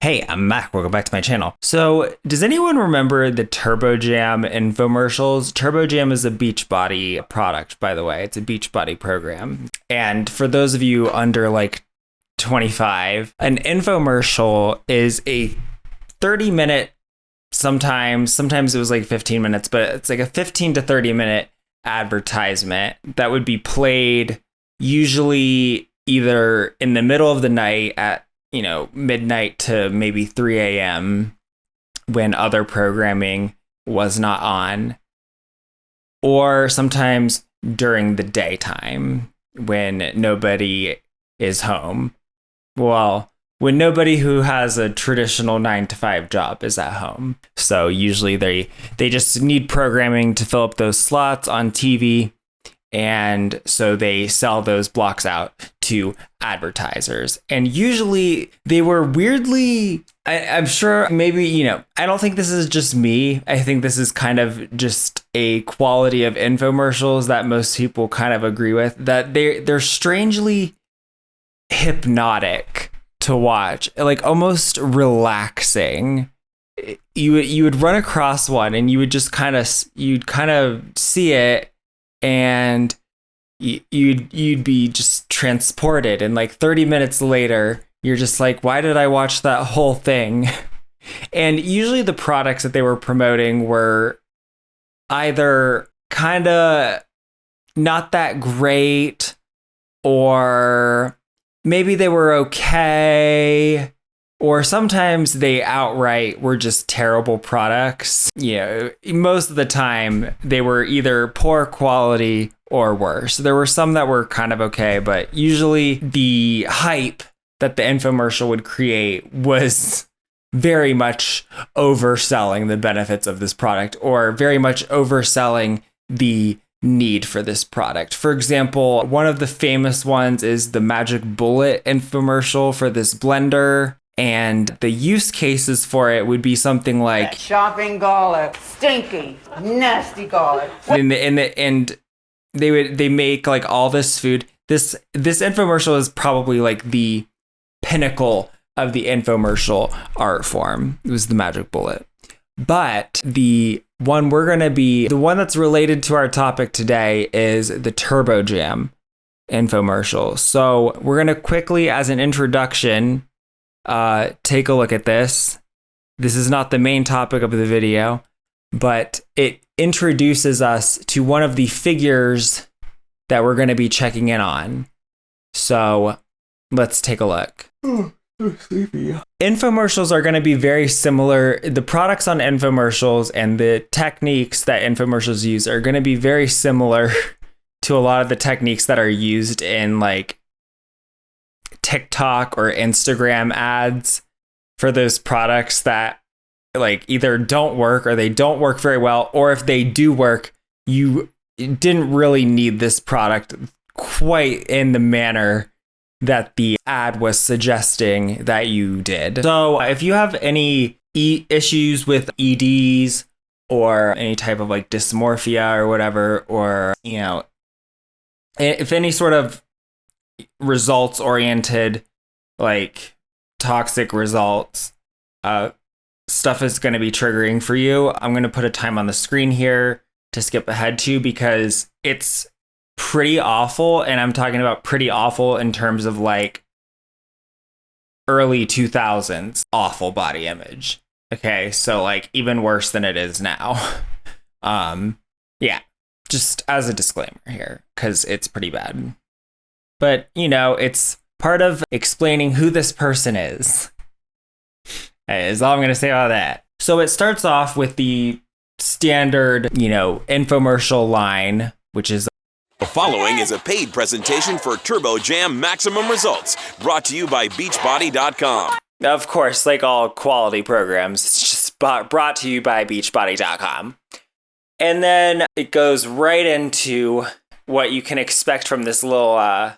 Hey, I'm Mac. Welcome back to my channel. So, does anyone remember the Turbojam infomercials? Turbojam is a Beachbody product, by the way. It's a Beachbody program. And for those of you under like 25, an infomercial is a 30-minute, sometimes it was like 15 minutes, but it's like a 15 to 30-minute advertisement that would be played usually either in the middle of the night at midnight to maybe 3 a.m. when other programming was not on, or sometimes during the daytime when nobody is home. Well, when nobody who has a traditional 9 to 5 job is at home. So usually they just need programming to fill up those slots on TV. And so they sell those blocks out to advertisers. And usually they were weirdly, I'm sure maybe, I don't think this is just me. I think this is kind of just a quality of infomercials that most people kind of agree with, that they're strangely hypnotic to watch, like almost relaxing. You would run across one and you would just you'd kind of see it, and you'd be just transported, and like 30 minutes later you're just like, why did I watch that whole thing? And usually the products that they were promoting were either kind of not that great, or maybe they were okay, or sometimes they outright were just terrible products. Most of the time they were either poor quality or worse. There were some that were kind of okay, but usually the hype that the infomercial would create was very much overselling the benefits of this product, or very much overselling the need for this product. For example, one of the famous ones is the Magic Bullet infomercial for this blender. And the use cases for it would be something like shopping garlic, stinky, nasty garlic. And they make like all this food. This infomercial is probably like the pinnacle of the infomercial art form. It was the Magic Bullet. But the one that's related to our topic today is the Turbojam infomercial. So we're gonna quickly, as an introduction, take a look at this. This is not the main topic of the video, but it introduces us to one of the figures that we're going to be checking in on. So let's take a look. Oh, so sleepy. Infomercials are going to be very similar. The products on infomercials and the techniques that infomercials use are going to be very similar to a lot of the techniques that are used in like TikTok or Instagram ads for those products that like either don't work, or they don't work very well, or if they do work, you didn't really need this product quite in the manner that the ad was suggesting that you did. So if you have any issues with EDs, or any type of like dysmorphia or whatever, or if any sort of results oriented, like toxic results stuff is going to be triggering for you, I'm going to put a time on the screen here to skip ahead to, because it's pretty awful. And I'm talking about pretty awful in terms of like early 2000s awful body image. Okay, so like even worse than it is now. Yeah, just as a disclaimer here, because it's pretty bad. But, it's part of explaining who this person is all I'm going to say about that. So it starts off with the standard, infomercial line, which is, the following is a paid presentation for Turbojam Maximum Results, brought to you by Beachbody.com. Of course, like all quality programs, it's just brought to you by Beachbody.com. And then it goes right into what you can expect from this little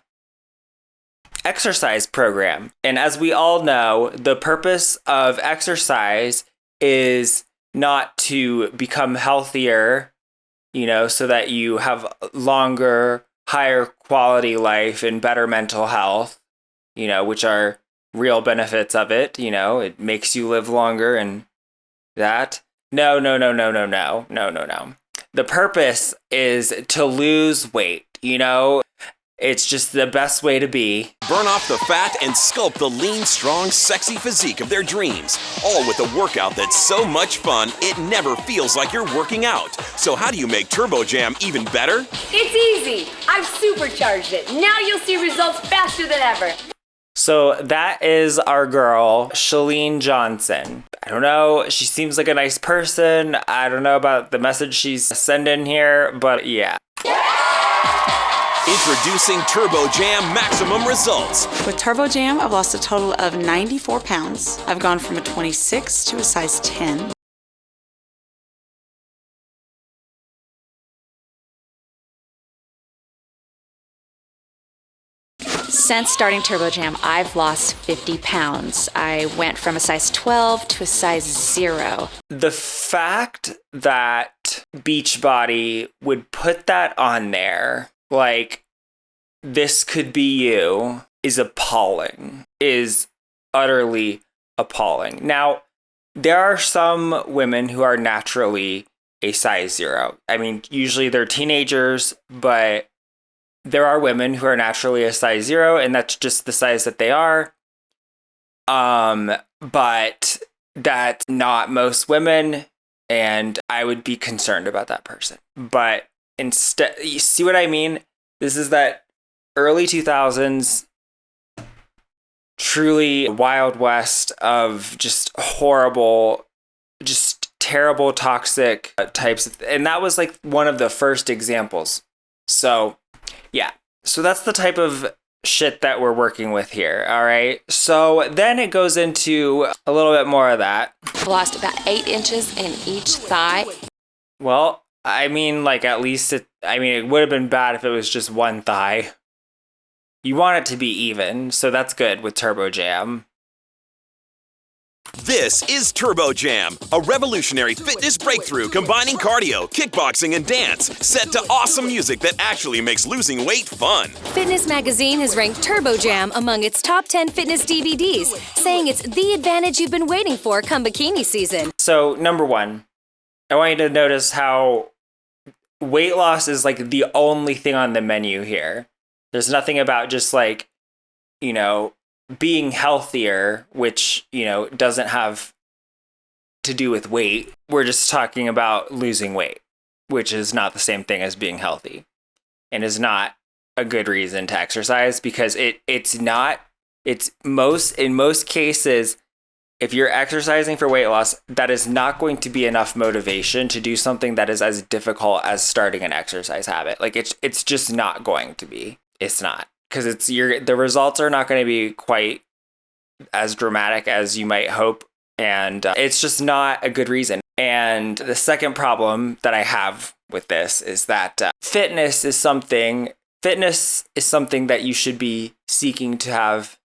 exercise program. And as we all know, the purpose of exercise is not to become healthier, so that you have longer, higher quality life and better mental health, which are real benefits of it. You know, it makes you live longer and that. No. The purpose is to lose weight, you know? It's just the best way to be. Burn off the fat and sculpt the lean, strong, sexy physique of their dreams. All with a workout that's so much fun, it never feels like you're working out. So how do you make Turbojam even better? It's easy. I've supercharged it. Now you'll see results faster than ever. So that is our girl, Chalene Johnson. I don't know, she seems like a nice person. I don't know about the message she's sending here, but yeah. Introducing Turbojam Maximum Results. With Turbojam, I've lost a total of 94 pounds. I've gone from a 26 to a size 10. Since starting Turbojam, I've lost 50 pounds. I went from a size 12 to a size 0. The fact that Beachbody would put that on there, like, this could be you, is appalling, is utterly appalling. Now, there are some women who are naturally a size 0. I mean, usually they're teenagers, but there are women who are naturally a size 0, and that's just the size that they are. But that's not most women, and I would be concerned about that person. But instead, you see what I mean? This is that early 2000s, truly wild west of just horrible, just terrible, toxic types. And that was like one of the first examples. So yeah, so that's the type of shit that we're working with here, all right? So then it goes into a little bit more of that. I lost about 8 inches in each thigh. Well, I mean, like, at least it would have been bad if it was just one thigh. You want it to be even, so that's good with Turbojam. This is Turbojam, a revolutionary fitness breakthrough combining cardio, kickboxing, and dance, set to awesome music that actually makes losing weight fun. Fitness Magazine has ranked Turbojam among its top 10 fitness DVDs, saying it's the advantage you've been waiting for come bikini season. So, number one, I want you to notice how weight loss is like the only thing on the menu here. There's nothing about just like, you know, being healthier, which, you know, doesn't have to do with weight. We're just talking about losing weight, which is not the same thing as being healthy and is not a good reason to exercise, because in most cases, if you're exercising for weight loss, that is not going to be enough motivation to do something that is as difficult as starting an exercise habit. Like it's just not going to be. It's not. Because the results are not going to be quite as dramatic as you might hope, and it's just not a good reason. And the second problem that I have with this is that fitness is something that you should be seeking to have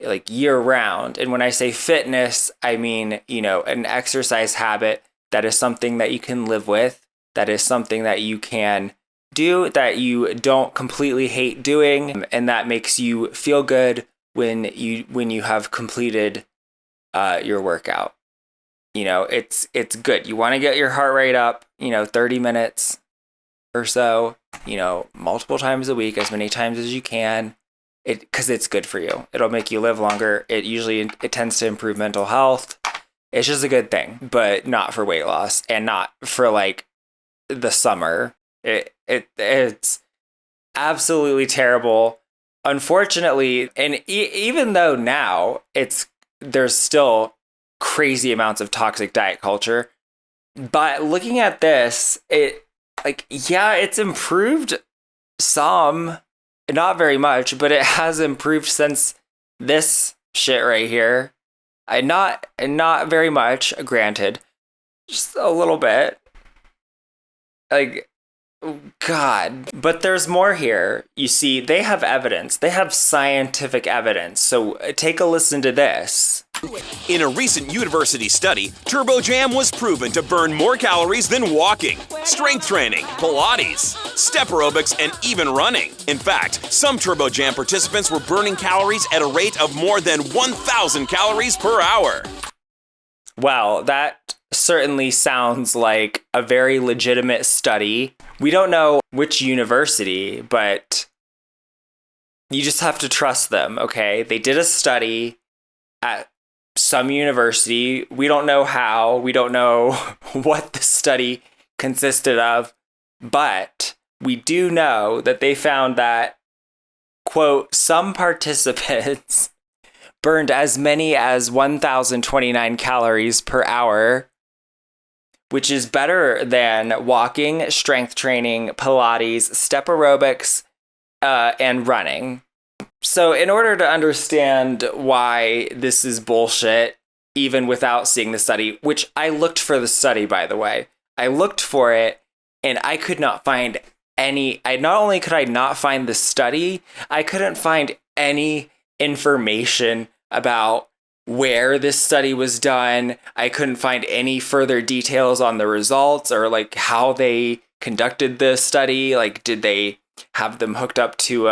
like year round. And when I say fitness, I mean, you know, an exercise habit that is something that you can live with, that is something that you can do, that you don't completely hate doing, and that makes you feel good when you have completed your workout. You know, it's good. You want to get your heart rate up, you know, 30 minutes or so, you know, multiple times a week, as many times as you can, because it's good for you. It'll make you live longer. It tends to improve mental health. It's just a good thing, but not for weight loss, and not for like the summer. It's absolutely terrible. Unfortunately, and even though now there's still crazy amounts of toxic diet culture, but looking at this, it's improved some, not very much, but it has improved since this shit right here. Not very much, granted, just a little bit. Like, God. But there's more here. You see, they have evidence. They have scientific evidence. So take a listen to this. In a recent university study, Turbojam was proven to burn more calories than walking, strength training, Pilates, step aerobics, and even running. In fact, some Turbojam participants were burning calories at a rate of more than 1,000 calories per hour. Well, that certainly sounds like a very legitimate study. We don't know which university, but you just have to trust them, okay? They did a study at some university. We don't know how. We don't know what the study consisted of, but we do know that they found that, quote, some participants burned as many as 1,029 calories per hour, which is better than walking, strength training, Pilates, step aerobics, and running. So in order to understand why this is bullshit, even without seeing the study, which I looked for the study, by the way, I looked for it and I could not find any. Not only could I not find the study, I couldn't find any information about where this study was done. I couldn't find any further details on the results or like how they conducted the study. Like, did they have them hooked up to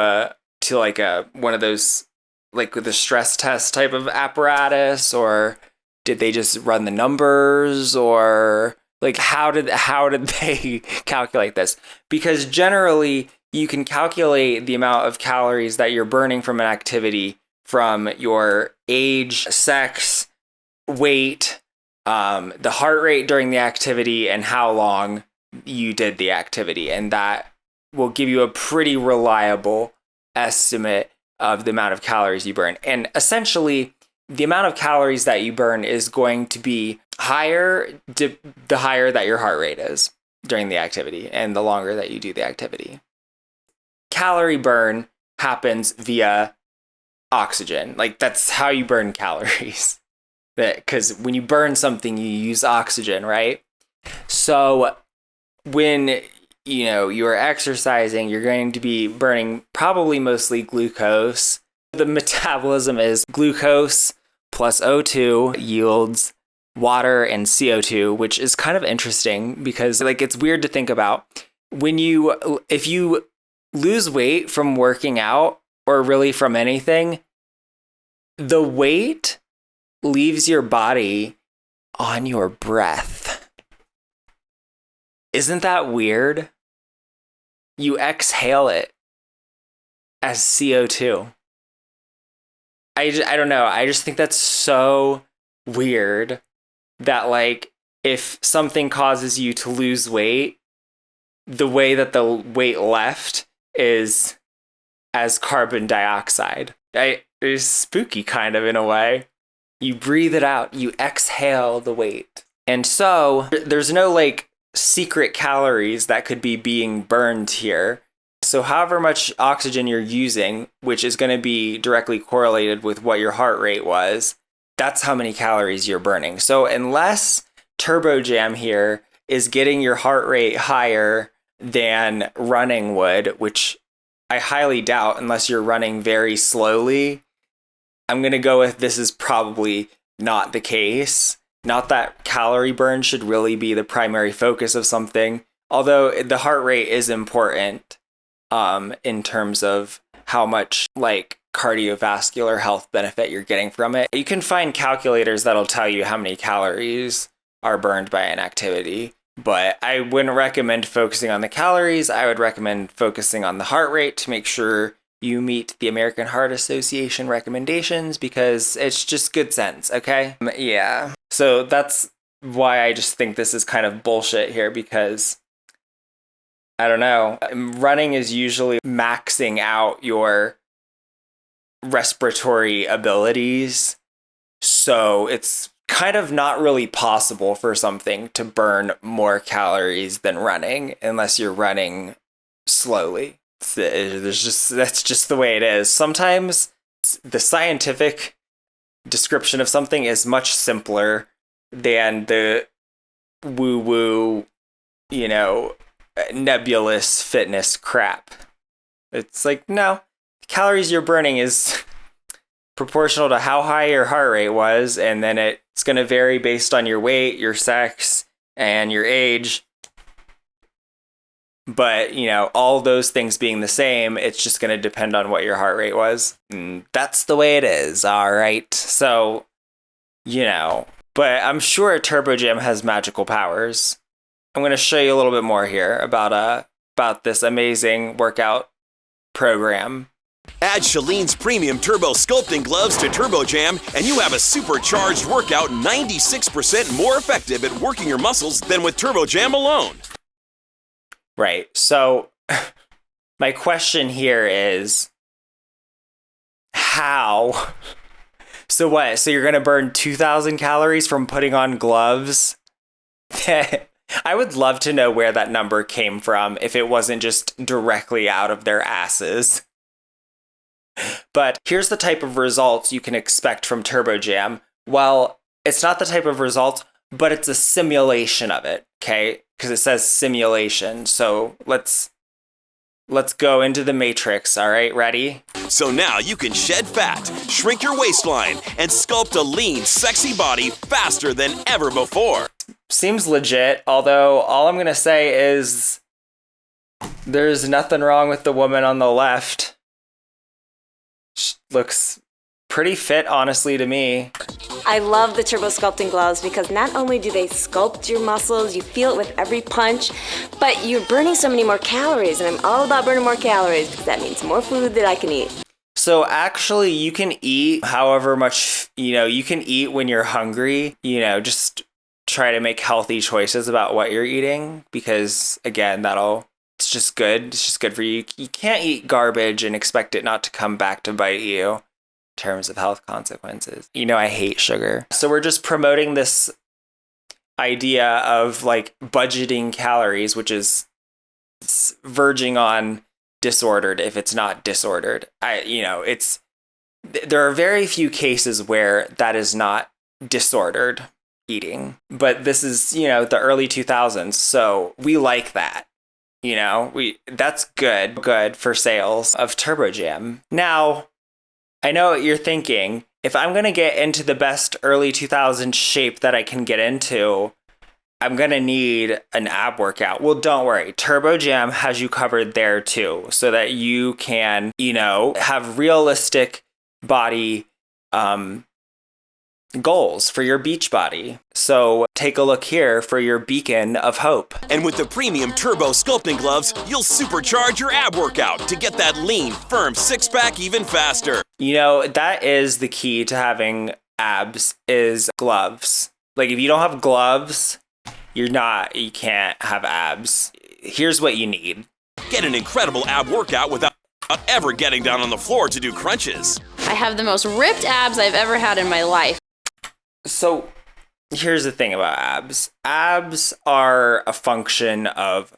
one of those, like with a stress test type of apparatus, or did they just run the numbers, or like how did they calculate this? Because generally you can calculate the amount of calories that you're burning from an activity from your age, sex, weight, the heart rate during the activity, and how long you did the activity, and that will give you a pretty reliable estimate of the amount of calories you burn. And essentially, the amount of calories that you burn is going to be higher the higher that your heart rate is during the activity and the longer that you do the activity. Calorie burn happens via oxygen. Like, that's how you burn calories. Because when you burn something, you use oxygen, right? So when you're exercising, you're going to be burning probably mostly glucose. The metabolism is glucose plus O2 yields water and CO2, which is kind of interesting because like it's weird to think about. If you lose weight from working out or really from anything, the weight leaves your body on your breath. Isn't that weird? You exhale it as CO2. I don't know. I just think that's so weird that like if something causes you to lose weight, the way that the weight left is as carbon dioxide. It's spooky kind of in a way. You breathe it out. You exhale the weight. And so there's no like secret calories that could be being burned here. So however much oxygen you're using, which is going to be directly correlated with what your heart rate was, that's how many calories you're burning. So unless Turbojam here is getting your heart rate higher than running would, which I highly doubt unless you're running very slowly, I'm going to go with this is probably not the case. Not that calorie burn should really be the primary focus of something, although the heart rate is important in terms of how much like cardiovascular health benefit you're getting from it. You can find calculators that'll tell you how many calories are burned by an activity, but I wouldn't recommend focusing on the calories. I would recommend focusing on the heart rate to make sure you meet the American Heart Association recommendations because it's just good sense, okay? Yeah. So that's why I just think this is kind of bullshit here because, I don't know, running is usually maxing out your respiratory abilities. So it's kind of not really possible for something to burn more calories than running unless you're running slowly. That's just the way it is. Sometimes the scientific description of something is much simpler than the woo-woo, nebulous fitness crap. It's like, no, the calories you're burning is proportional to how high your heart rate was, and then it's going to vary based on your weight, your sex, and your age. But, you know, all those things being the same, it's just going to depend on what your heart rate was. And that's the way it is, all right? So, you know, but I'm sure Turbojam has magical powers. I'm going to show you a little bit more here about this amazing workout program. Add Chalene's premium turbo sculpting gloves to Turbojam, and you have a supercharged workout 96% more effective at working your muscles than with Turbojam alone. Right. So my question here is how? So what? So you're going to burn 2,000 calories from putting on gloves? I would love to know where that number came from if it wasn't just directly out of their asses. But here's the type of results you can expect from Turbojam. Well, it's not the type of results, but it's a simulation of it, okay? Because it says simulation. So let's go into the matrix, all right? Ready? So now you can shed fat, shrink your waistline, and sculpt a lean, sexy body faster than ever before. Seems legit, although all I'm going to say is there's nothing wrong with the woman on the left. She looks pretty fit, honestly, to me. I love the turbo sculpting gloves because not only do they sculpt your muscles, you feel it with every punch, but you're burning so many more calories, and I'm all about burning more calories because that means more food that I can eat. So actually, you can eat however much, you can eat when you're hungry, just try to make healthy choices about what you're eating because, again, it's just good. It's just good for you. You can't eat garbage and expect it not to come back to bite you in terms of health consequences. I hate sugar. So we're just promoting this idea of like budgeting calories, which is verging on disordered if it's not disordered. There are very few cases where that is not disordered eating, but this is, the early 2000s. So we like that. That's good for sales of Turbojam. Now, I know what you're thinking. If I'm going to get into the best early 2000s shape that I can get into, I'm going to need an ab workout. Well, don't worry. Turbojam has you covered there too, so that you can, have realistic body goals for your Beachbody. So take a look here for your beacon of hope. And with the premium turbo sculpting gloves, you'll supercharge your ab workout to get that lean, firm six-pack even faster. That is the key to having abs is gloves. Like if you don't have gloves, you can't have abs. Here's what you need. Get an incredible ab workout without ever getting down on the floor to do crunches. I have the most ripped abs I've ever had in my life. So here's the thing about abs. Abs are a function of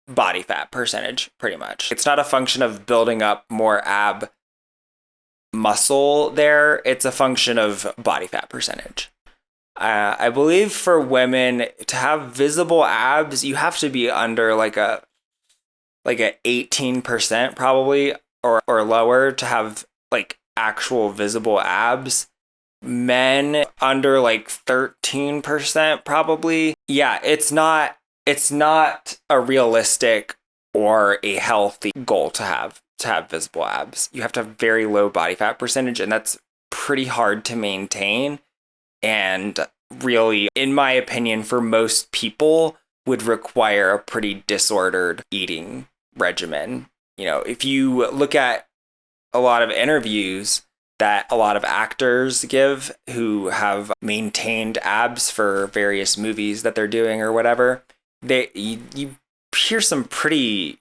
body fat percentage, pretty much. It's not a function of building up more ab muscle there. It's a function of body fat percentage. I believe for women to have visible abs, you have to be under like a 18% probably or lower to have like actual visible abs. Men under like 13% probably. Yeah, it's not a realistic or a healthy goal to have visible abs. You have to have very low body fat percentage, and that's pretty hard to maintain. And really, in my opinion, for most people would require a pretty disordered eating regimen. If you look at a lot of interviews that a lot of actors give who have maintained abs for various movies that they're doing or whatever, you hear some pretty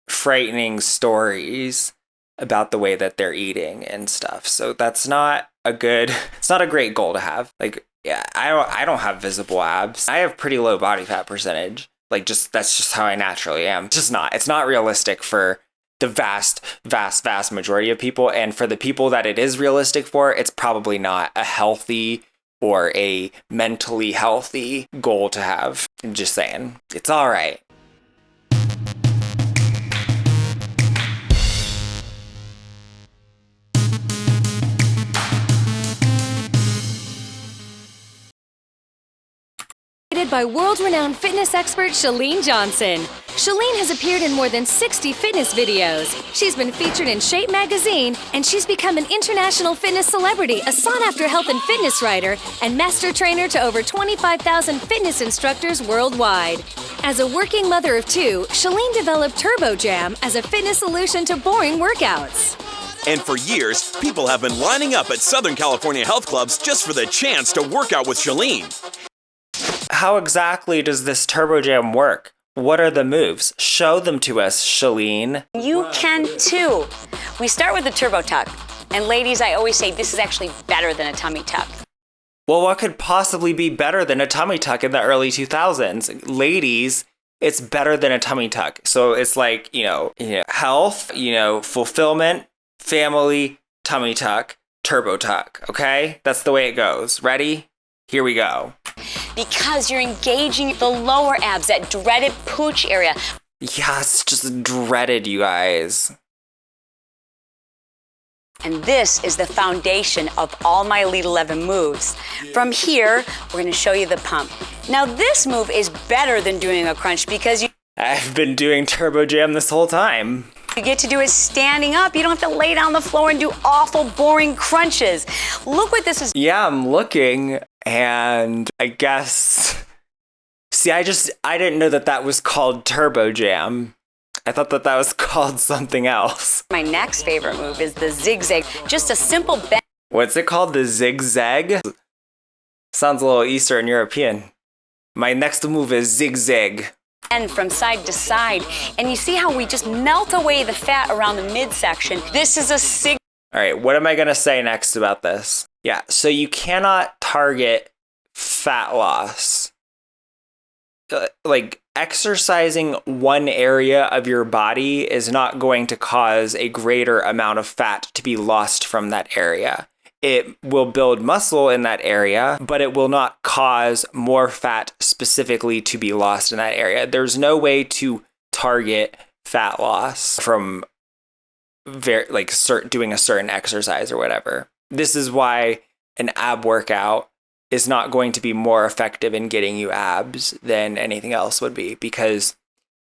frightening stories about the way that they're eating and stuff. So it's not a great goal to have. Like, yeah, I don't have visible abs. I have pretty low body fat percentage. Like, that's just how I naturally am. It's not realistic for the vast majority of people. And for the people that it is realistic for, it's probably not a healthy or a mentally healthy goal to have. I'm just saying. It's all right. created by world-renowned fitness expert Chalene Johnson. Chalene has appeared in more than 60 fitness videos. She's been featured in Shape magazine, and she's become an international fitness celebrity, a sought-after health and fitness writer, and master trainer to over 25,000 fitness instructors worldwide. As a working mother of two, Chalene developed Turbojam as a fitness solution to boring workouts. And for years, people have been lining up at Southern California health clubs just for the chance to work out with Chalene. How exactly does this Turbojam work? What are the moves? Show them to us, Chalene. You can too. We start with the turbo tuck. And ladies, I always say this is actually better than a tummy tuck. Well, what could possibly be better than a tummy tuck in the early 2000s? Ladies, it's better than a tummy tuck. So it's like, health, fulfillment, family, tummy tuck, turbo tuck, okay? That's the way it goes. Ready? Here we go. Because you're engaging the lower abs, that dreaded pooch area. Yeah, it's just dreaded, you guys. And this is the foundation of all my Elite 11 moves. From here, we're gonna show you the pump. Now this move is better than doing a crunch because I've been doing Turbojam this whole time. You get to do it standing up. You don't have to lay down on the floor and do awful, boring crunches. Look what this is. Yeah, I'm looking, and I guess... See, I didn't know that was called Turbojam. I thought that was called something else. My next favorite move is the zigzag. Just a simple bend. What's it called? The zigzag? Sounds a little Eastern European. My next move is zigzag. And from side to side. And you see how we just melt away the fat around the midsection. This is a zig. All right, what am I going to say next about this? Yeah, so you cannot target fat loss. Like, exercising one area of your body is not going to cause a greater amount of fat to be lost from that area. It will build muscle in that area, but it will not cause more fat specifically to be lost in that area. There's no way to target fat loss from doing a certain exercise or whatever. This is why an ab workout is not going to be more effective in getting you abs than anything else would be, because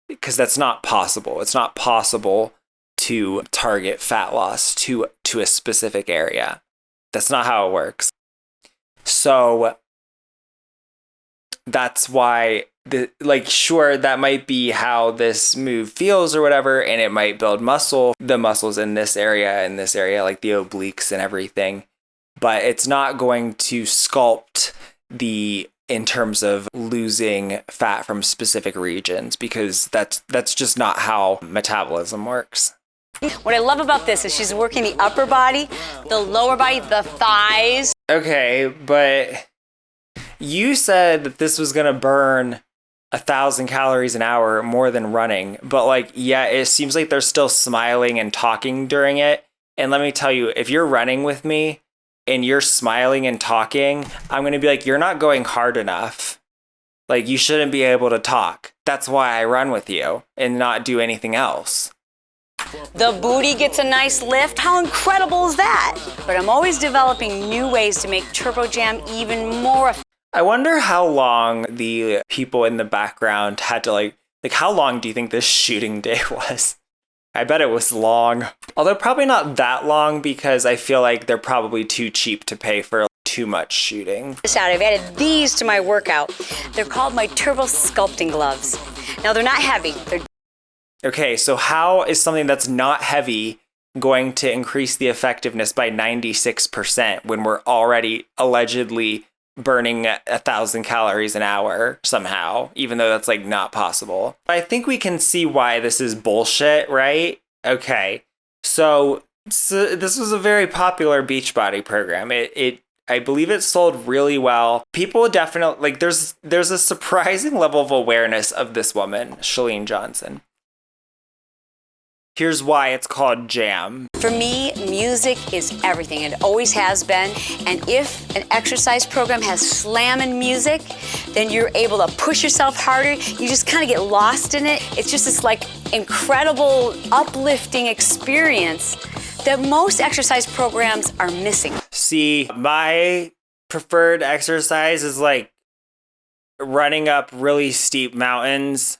that's not possible. It's not possible to target fat loss to a specific area. That's not how it works. So that's why sure, that might be how this move feels or whatever, and it might build the muscles in this area, like the obliques and everything. But it's not going to sculpt in terms of losing fat from specific regions, because that's just not how metabolism works. What I love about this is she's working the upper body, the lower body, the thighs. Okay, but you said that this was going to burn 1,000 calories an hour more than running. But it seems like they're still smiling and talking during it. And let me tell you, if you're running with me and you're smiling and talking, I'm going to be like, you're not going hard enough. You shouldn't be able to talk. That's why I run with you and not do anything else. The booty gets a nice lift. How incredible is that? But I'm always developing new ways to make Turbojam even more effective. I wonder how long the people in the background had to how long do you think this shooting day was? I bet it was long. Although probably not that long, because I feel like they're probably too cheap to pay for too much shooting. I've added these to my workout. They're called my Turbo Sculpting Gloves. Now they're not heavy. Okay, so how is something that's not heavy going to increase the effectiveness by 96% when we're already allegedly burning 1,000 calories an hour somehow, even though that's not possible? I think we can see why this is bullshit, right? Okay, so this was a very popular Beachbody program. I believe it sold really well. People definitely, there's a surprising level of awareness of this woman, Chalene Johnson. Here's why it's called jam. For me, music is everything. It always has been. And if an exercise program has slamming music, then you're able to push yourself harder. You just kind of get lost in it. It's just this incredible, uplifting experience that most exercise programs are missing. See, my preferred exercise is running up really steep mountains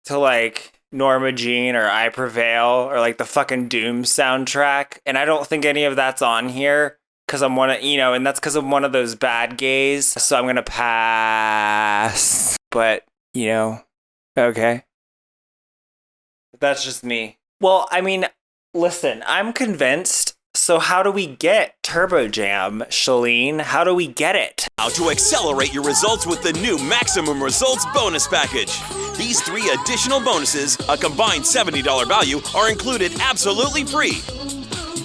to like Norma Jean or I Prevail or like the fucking Doom soundtrack. And I don't think any of that's on here because I'm and that's because I'm one of those bad gays. So I'm going to pass. But, okay. That's just me. Well, I mean, listen, I'm convinced. So how do we get Turbojam, Chalene? How do we get it? How to accelerate your results with the new Maximum Results Bonus Package. These 3 additional bonuses, a combined $70 value, are included absolutely free.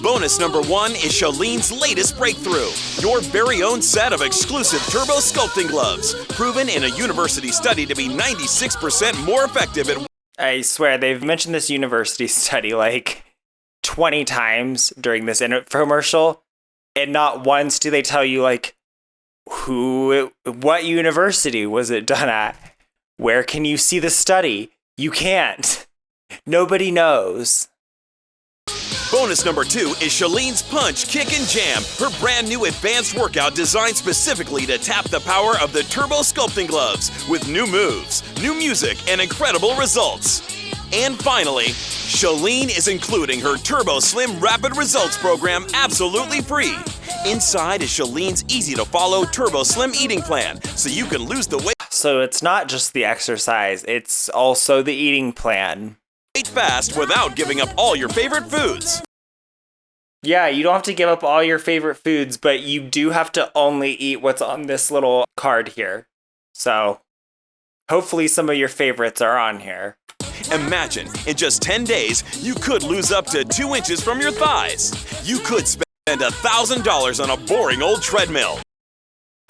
Bonus number 1 is Chalene's latest breakthrough, your very own set of exclusive turbo sculpting gloves, proven in a university study to be 96% more effective at... I swear, they've mentioned this university study like 20 times during this infomercial, and not once do they tell you like what university was it done at? Where can you see the study? You can't. Nobody knows. Bonus number 2 is Chalene's Punch, Kick, and Jam, her brand new advanced workout designed specifically to tap the power of the Turbo Sculpting Gloves with new moves, new music, and incredible results. And finally, Chalene is including her Turbo Slim Rapid Results program absolutely free. Inside is Chalene's easy-to-follow Turbo Slim eating plan, so you can lose the weight. So it's not just the exercise, it's also the eating plan. Fast without giving up all your favorite foods. Yeah, you don't have to give up all your favorite foods, but you do have to only eat what's on this little card here. So hopefully some of your favorites are on here. Imagine, in just 10 days, you could lose up to 2 inches from your thighs. You could spend $1,000 on a boring old treadmill.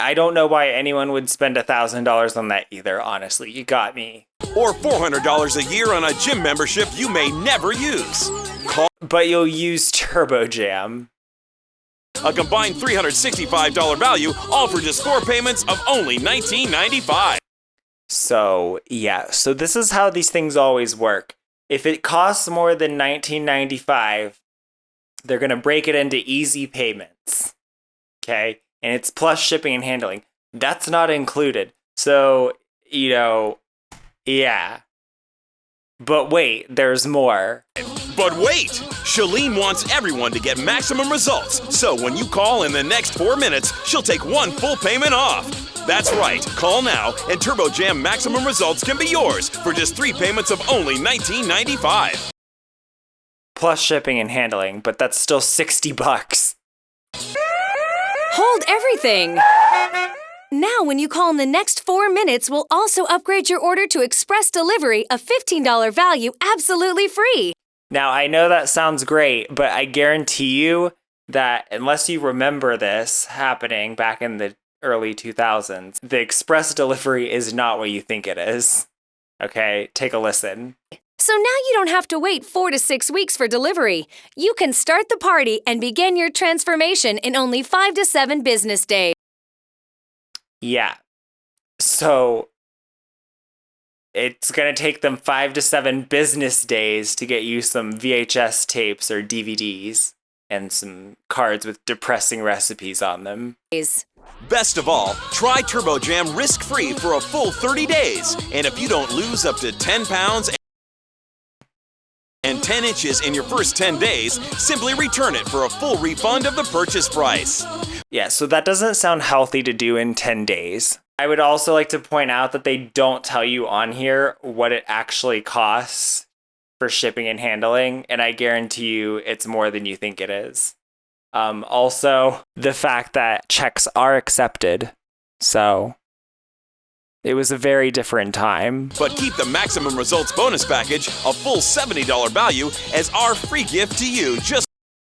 I don't know why anyone would spend $1,000 on that either, honestly. You got me. Or $400 a year on a gym membership you may never use. But you'll use Turbojam. A combined $365 value, all for just 4 payments of only $19.95. So, yeah. So this is how these things always work. If it costs more than $19.95, they're going to break it into easy payments. Okay? And it's plus shipping and handling. That's not included. So, yeah. But wait, there's more. But wait! Chalene wants everyone to get maximum results. So when you call in the next 4 minutes, she'll take 1 full payment off. That's right. Call now, and Turbojam maximum results can be yours for just 3 payments of only $19.95. Plus shipping and handling, but that's still $60. Hold everything! Now, when you call in the next 4 minutes, we'll also upgrade your order to express delivery, a $15 value, absolutely free. Now, I know that sounds great, but I guarantee you that unless you remember this happening back in the early 2000s, the express delivery is not what you think it is. Okay, take a listen. So now you don't have to wait 4 to 6 weeks for delivery. You can start the party and begin your transformation in only 5 to 7 business days. Yeah. So it's going to take them 5 to 7 business days to get you some VHS tapes or DVDs and some cards with depressing recipes on them. Best of all, try Turbojam risk-free for a full 30 days. And if you don't lose up to 10 pounds and 10 inches in your first 10 days, simply return it for a full refund of the purchase price. Yeah, so that doesn't sound healthy to do in 10 days. I would also like to point out that they don't tell you on here what it actually costs for shipping and handling, and I guarantee you it's more than you think it is. Also, the fact that checks are accepted, so it was a very different time. But keep the Maximum Results Bonus Package, a full $70 value, as our free gift to you.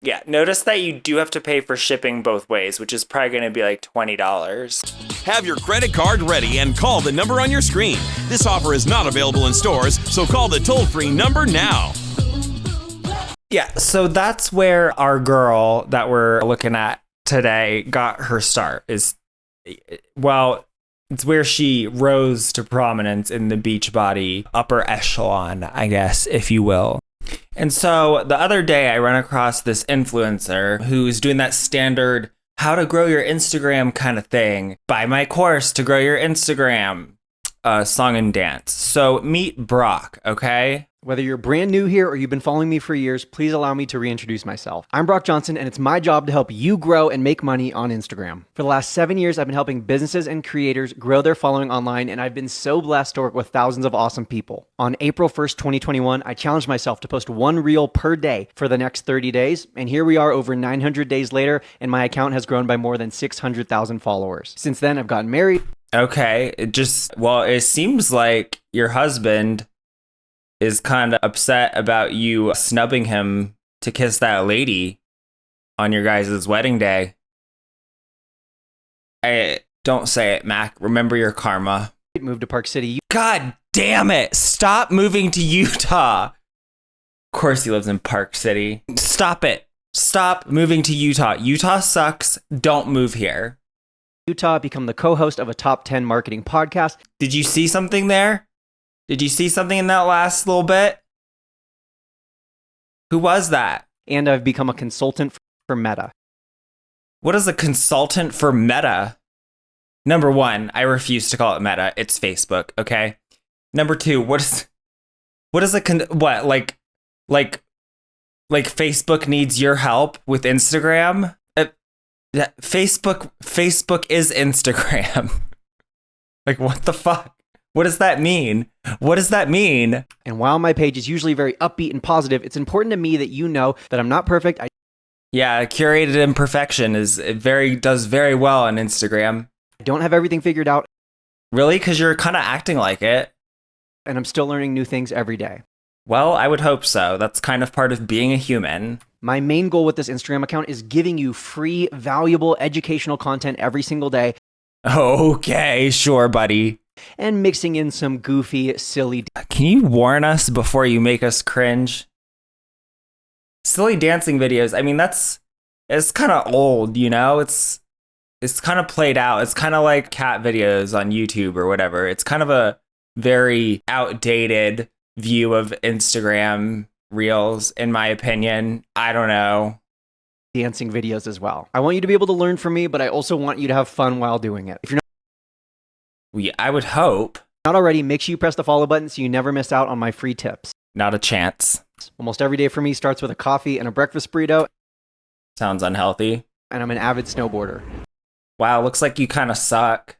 Yeah, notice that you do have to pay for shipping both ways, which is probably going to be like $20. Have your credit card ready and call the number on your screen. This offer is not available in stores, so call the toll-free number now. Yeah, so that's where our girl that we're looking at today got her start. It's where she rose to prominence in the Beachbody upper echelon, I guess, if you will. And so the other day I ran across this influencer who's doing that standard how to grow your Instagram kind of thing. Buy my course to grow your Instagram. song and dance. So meet Brock, okay? Whether you're brand new here or you've been following me for years, please allow me to reintroduce myself. I'm Brock Johnson, and it's my job to help you grow and make money on Instagram. For the last 7 years, I've been helping businesses and creators grow their following online, and I've been so blessed to work with thousands of awesome people. On April 1st, 2021, I challenged myself to post 1 reel per day for the next 30 days, and here we are over 900 days later, and my account has grown by more than 600,000 followers. Since then, I've gotten married. Okay, it seems like your husband is kind of upset about you snubbing him to kiss that lady on your guys' wedding day. Don't say it, Mac. Remember your karma. Moved to Park City. God damn it. Stop moving to Utah. Of course he lives in Park City. Stop it. Stop moving to Utah. Utah sucks. Don't move here. Utah, become the co-host of a top 10 marketing podcast. Did you see something there? Did you see something in that last little bit? Who was that? And I've become a consultant for Meta. What is a consultant for Meta? Number one, I refuse to call it Meta. It's Facebook, okay? Number two, what is Facebook needs your help with Instagram? Facebook is Instagram. Like, what the fuck? What does that mean? What does that mean? And while my page is usually very upbeat and positive, it's important to me that you know that I'm not perfect. Yeah, curated imperfection does very well on Instagram. I don't have everything figured out. Really? Because you're kind of acting like it. And I'm still learning new things every day. Well, I would hope so. That's kind of part of being a human. My main goal with this Instagram account is giving you free, valuable, educational content every single day. Okay, sure, buddy. And mixing in some goofy, silly... Can you warn us before you make us cringe? Silly dancing videos, I mean, it's kind of old, you know? It's kind of played out. It's kind of like cat videos on YouTube or whatever. It's kind of a very outdated view of Instagram Reels, in my opinion. I don't know. Dancing videos as well. I want you to be able to learn from me, but I also want you to have fun while doing it. If you're I would hope. Not already, make sure you press the follow button so you never miss out on my free tips. Not a chance. Almost every day for me starts with a coffee and a breakfast burrito. Sounds unhealthy. And I'm an avid snowboarder. Wow, looks like you kind of suck.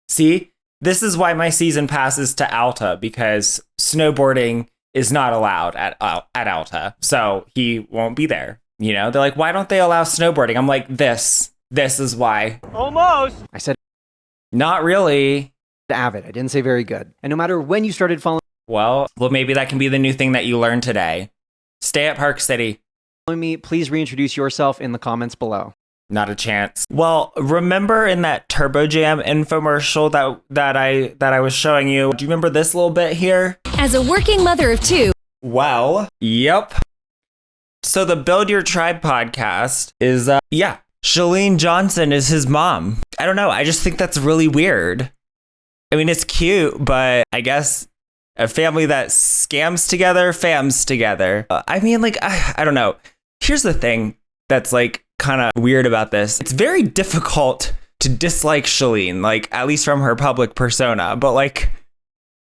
See, this is why my season passes to Alta, because snowboarding is not allowed at Alta. So he won't be there. You know, they're like, why don't they allow snowboarding? I'm like, this is why. Almost. I said, not really. Avid. I didn't say very good. And no matter when you started following... Well, maybe that can be the new thing that you learn today. Stay at Park City. Me, please reintroduce yourself in the comments below. Not a chance. Well, remember in that Turbojam infomercial that I was showing you? Do you remember this little bit here? As a working mother of two. Well, yep. So the Build Your Tribe podcast is, Chalene Johnson is his mom. I don't know. I just think that's really weird. I mean, it's cute, but I guess a family that scams together, fams together. I mean, like, I don't know. Here's the thing that's like kind of weird about this. It's very difficult to dislike Chalene, like at least from her public persona. But like,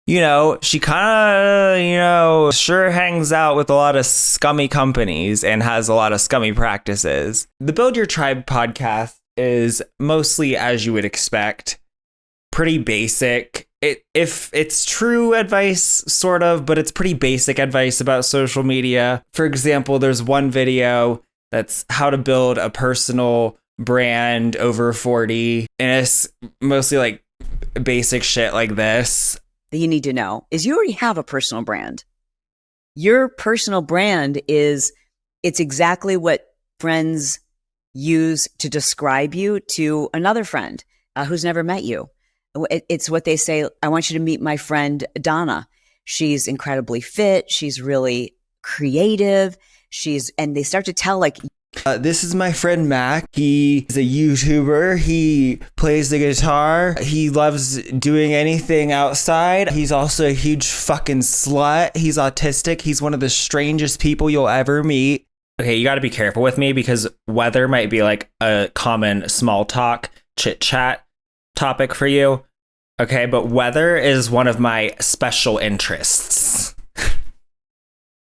you know, she kind of, you know, sure hangs out with a lot of scummy companies and has a lot of scummy practices. The Build Your Tribe podcast is mostly, as you would expect, pretty basic. If it's true advice, sort of, but it's pretty basic advice about social media. For example, there's one video that's how to build a personal brand over 40. And it's mostly like basic shit like this. That you need to know is you already have a personal brand. Your personal brand it's exactly what friends use to describe you to another friend who's never met you. It's what they say. I want you to meet my friend Donna. She's incredibly fit. She's really creative. And they start to tell like, this is my friend Mac. He's a YouTuber. He plays the guitar. He loves doing anything outside. He's also a huge fucking slut. He's autistic. He's one of the strangest people you'll ever meet. Okay, you got to be careful with me because weather might be like a common small talk, chit chat topic for you. Okay, but weather is one of my special interests.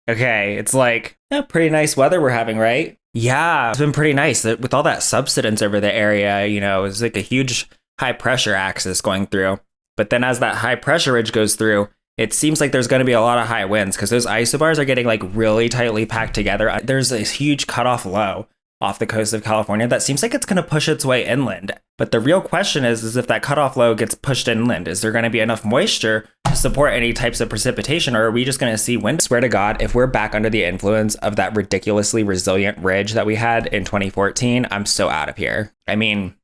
Okay, it's like, pretty nice weather we're having, right? Yeah, it's been pretty nice. With all that subsidence over the area, it's like a huge high pressure axis going through. But then as that high pressure ridge goes through, it seems like there's going to be a lot of high winds because those isobars are getting like really tightly packed together. There's this huge cutoff low off the coast of California that seems like it's going to push its way inland. But the real question is if that cutoff low gets pushed inland, is there going to be enough moisture to support any types of precipitation, or are we just going to see wind? Swear to God, if we're back under the influence of that ridiculously resilient ridge that we had in 2014, I'm so out of here. I mean,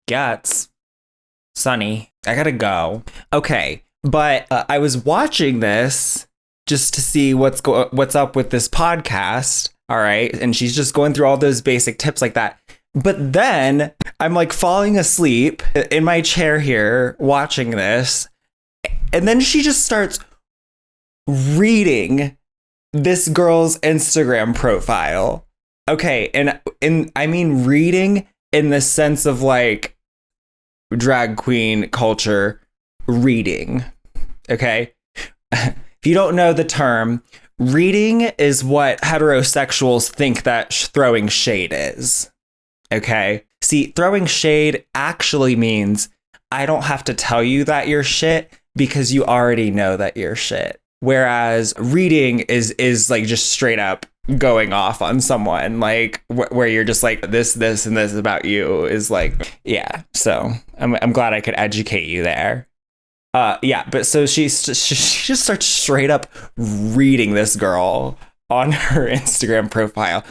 yeah, it's sunny. I gotta go. Okay, but I was watching this just to see what's up with this podcast. All right. And she's just going through all those basic tips like that. But then I'm like falling asleep in my chair here watching this. And then she just starts reading this girl's Instagram profile. Okay. And I mean, reading in the sense of like drag queen culture reading. Okay. If you don't know the term, reading is what heterosexuals think that throwing shade is. Okay. See, throwing shade actually means I don't have to tell you that you're shit because you already know that you're shit. Whereas reading is like just straight up going off on someone, like where you're just like this and this about you is like, yeah. So I'm glad I could educate you there. Yeah, but so she just starts straight up reading this girl on her Instagram profile.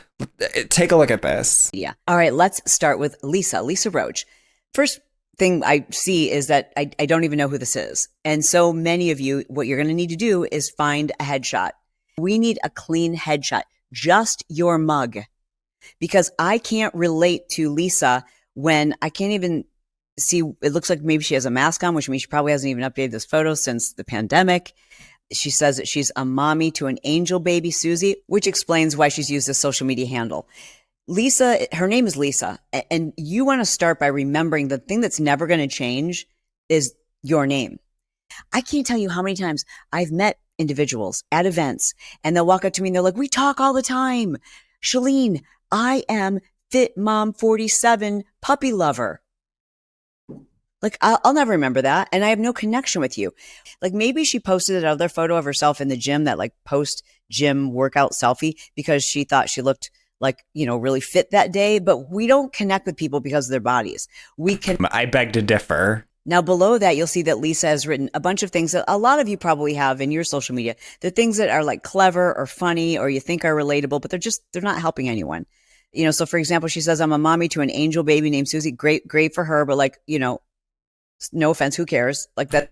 Take a look at this. Yeah. All right, let's start with Lisa Roach. First thing I see is that I don't even know who this is. And so many of you, what you're going to need to do is find a headshot. We need a clean headshot, just your mug. Because I can't relate to Lisa when I can't even see, it looks like maybe she has a mask on, which means she probably hasn't even updated this photo since the pandemic. She says that she's a mommy to an angel baby, Susie, which explains why she's used this social media handle. Lisa, her name is Lisa. And you want to start by remembering the thing that's never going to change is your name. I can't tell you how many times I've met individuals at events and they'll walk up to me and they're like, we talk all the time. Chalene, I am Fit Mom 47 puppy lover. Like, I'll never remember that. And I have no connection with you. Like, maybe she posted another photo of herself in the gym, that like post gym workout selfie, because she thought she looked like, really fit that day. But we don't connect with people because of their bodies. I beg to differ. Now, below that, you'll see that Lisa has written a bunch of things that a lot of you probably have in your social media. They're things that are like clever or funny or you think are relatable, but they're not helping anyone. So for example, she says, I'm a mommy to an angel baby named Susie. Great for her. But like, no offense, who cares? Like that.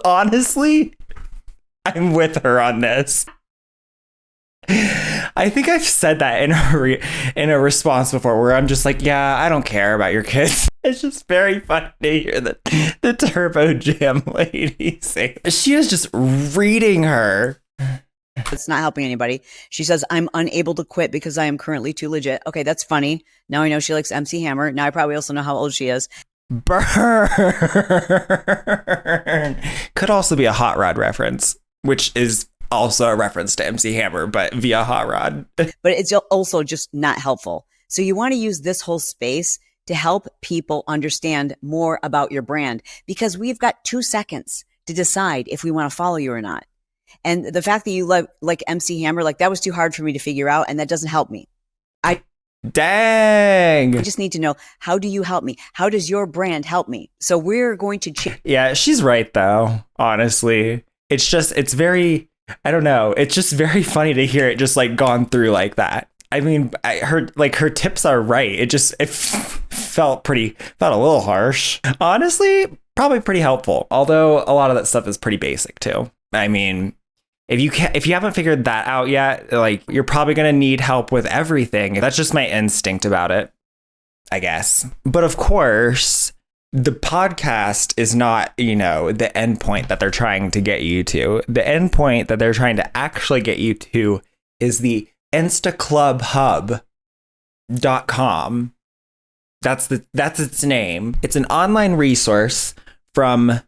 Honestly, I'm with her on this. I think I've said that in a response before where I'm just like, yeah, I don't care about your kids. It's just very funny to hear the Turbojam lady say. She is just reading her. It's not helping anybody. She says, I'm unable to quit because I am currently too legit. Okay, that's funny. Now I know she likes MC Hammer. Now I probably also know how old she is. Burn. Could also be a Hot Rod reference, which is also a reference to MC Hammer, but via Hot Rod. But it's also just not helpful. So you want to use this whole space to help people understand more about your brand, because we've got 2 seconds to decide if we want to follow you or not. And the fact that you like MC Hammer, like that was too hard for me to figure out, and that doesn't help me. Dang. I just need to know, how do you help me? How does your brand help me? So we're going to Yeah, she's right though, honestly. It's very, I don't know. It's just very funny to hear it just like gone through like that. I mean, her tips are right. It felt a little harsh. Honestly, probably pretty helpful. Although a lot of that stuff is pretty basic too. I mean, if you haven't figured that out yet, like you're probably going to need help with everything. That's just my instinct about it, I guess. But of course, the podcast is not, the end point that they're trying to get you to. The end point that they're trying to actually get you to is the instaclubhub.com. That's its name. It's an online resource from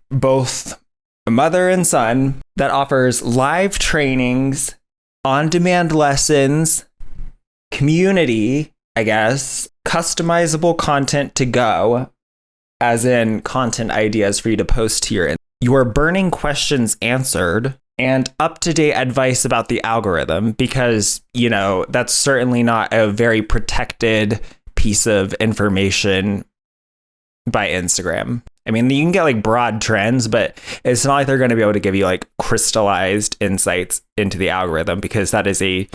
both mother and son that offers live trainings, on-demand lessons, community, I guess, customizable content to go, as in content ideas for you to post to your burning questions answered, and up-to-date advice about the algorithm, because, you know, that's certainly not a very protected piece of information by Instagram. I mean, you can get like broad trends, but it's not like they're going to be able to give you like crystallized insights into the algorithm, because that is a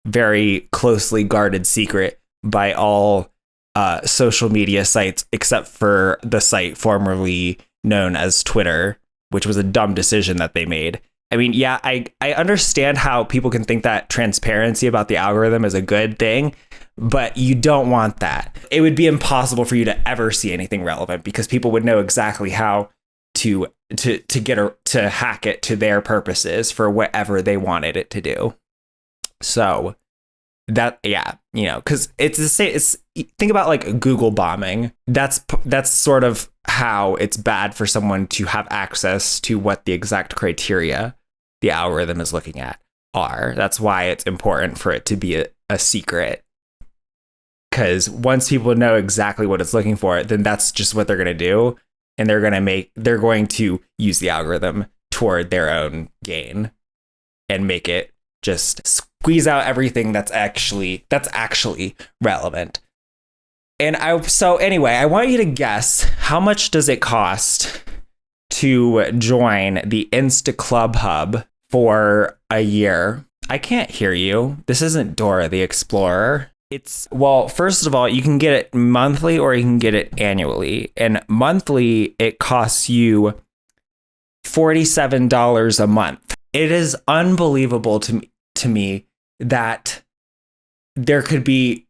very closely guarded secret by all social media sites, except for the site formerly known as Twitter, which was a dumb decision that they made. I mean, yeah, I understand how people can think that transparency about the algorithm is a good thing, but you don't want that. It would be impossible for you to ever see anything relevant, because people would know exactly how to hack it to their purposes for whatever they wanted it to do. So that, yeah, you know, because it's the same. Think about like Google bombing. That's sort of how it's bad for someone to have access to what the exact criteria the algorithm is looking at are. That's why it's important for it to be a secret. Because once people know exactly what it's looking for, then that's just what they're going to do. And they're going to use the algorithm toward their own gain and make it just squeeze out everything that's actually relevant. And so anyway, I want you to guess, how much does it cost to join the Insta Club Hub for a year? I can't hear you. This isn't Dora the Explorer. Well, first of all, you can get it monthly or you can get it annually. And monthly, it costs you $47 a month. It is unbelievable to me that there could be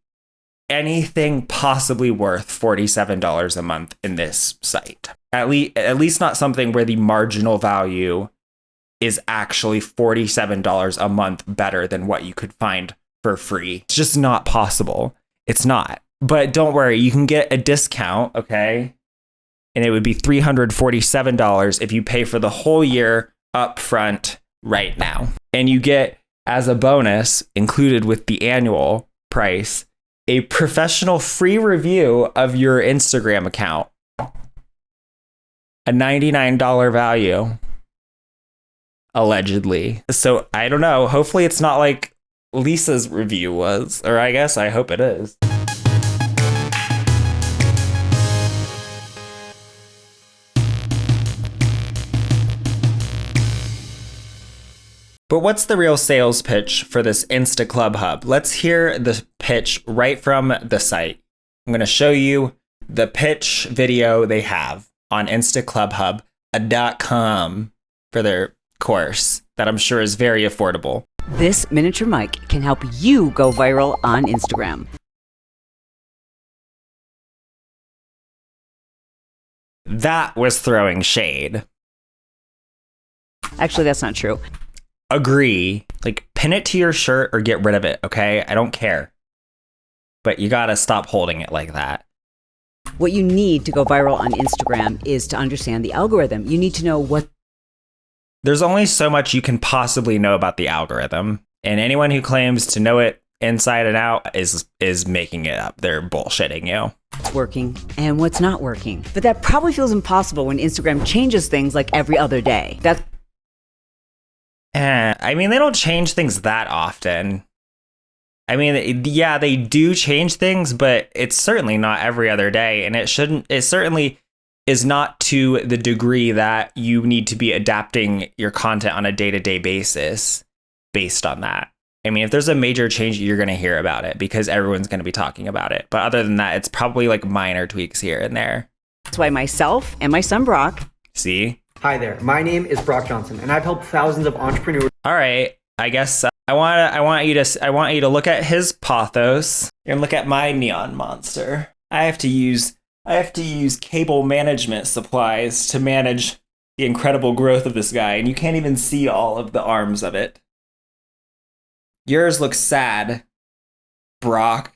anything possibly worth $47 a month in this site. At least not something where the marginal value is actually $47 a month better than what you could find for free. It's just not possible. It's not. But don't worry, you can get a discount, okay? And it would be $347 if you pay for the whole year up front right now. And you get, as a bonus, included with the annual price, a professional free review of your Instagram account. A $99 value, allegedly. So I don't know. Hopefully it's not like Lisa's review was, or I guess I hope it is. But what's the real sales pitch for this Insta Club Hub? Let's hear the pitch right from the site. I'm going to show you the pitch video they have on instaclubhub.com for their course that I'm sure is very affordable. This miniature mic can help you go viral on Instagram. That was throwing shade. Actually, that's not true. Agree. Like, pin it to your shirt or get rid of it, okay? I don't care. But you gotta stop holding it like that. What you need to go viral on Instagram is to understand the algorithm. You need to know what... There's only so much you can possibly know about the algorithm. And anyone who claims to know it inside and out is making it up. They're bullshitting you. What's working and what's not working. But that probably feels impossible when Instagram changes things like every other day. I mean, they don't change things that often. I mean, yeah, they do change things, but it's certainly not every other day. And it certainly is not to the degree that you need to be adapting your content on a day-to-day basis based on that. I mean, if there's a major change, you're going to hear about it because everyone's going to be talking about it. But other than that, it's probably like minor tweaks here and there. That's why myself and my son Brock. See? Hi there, my name is Brock Johnson, and I've helped thousands of entrepreneurs. All right, I guess I want you to look at his pathos and look at my neon monster. I have to use cable management supplies to manage the incredible growth of this guy, and you can't even see all of the arms of it. Yours looks sad, Brock.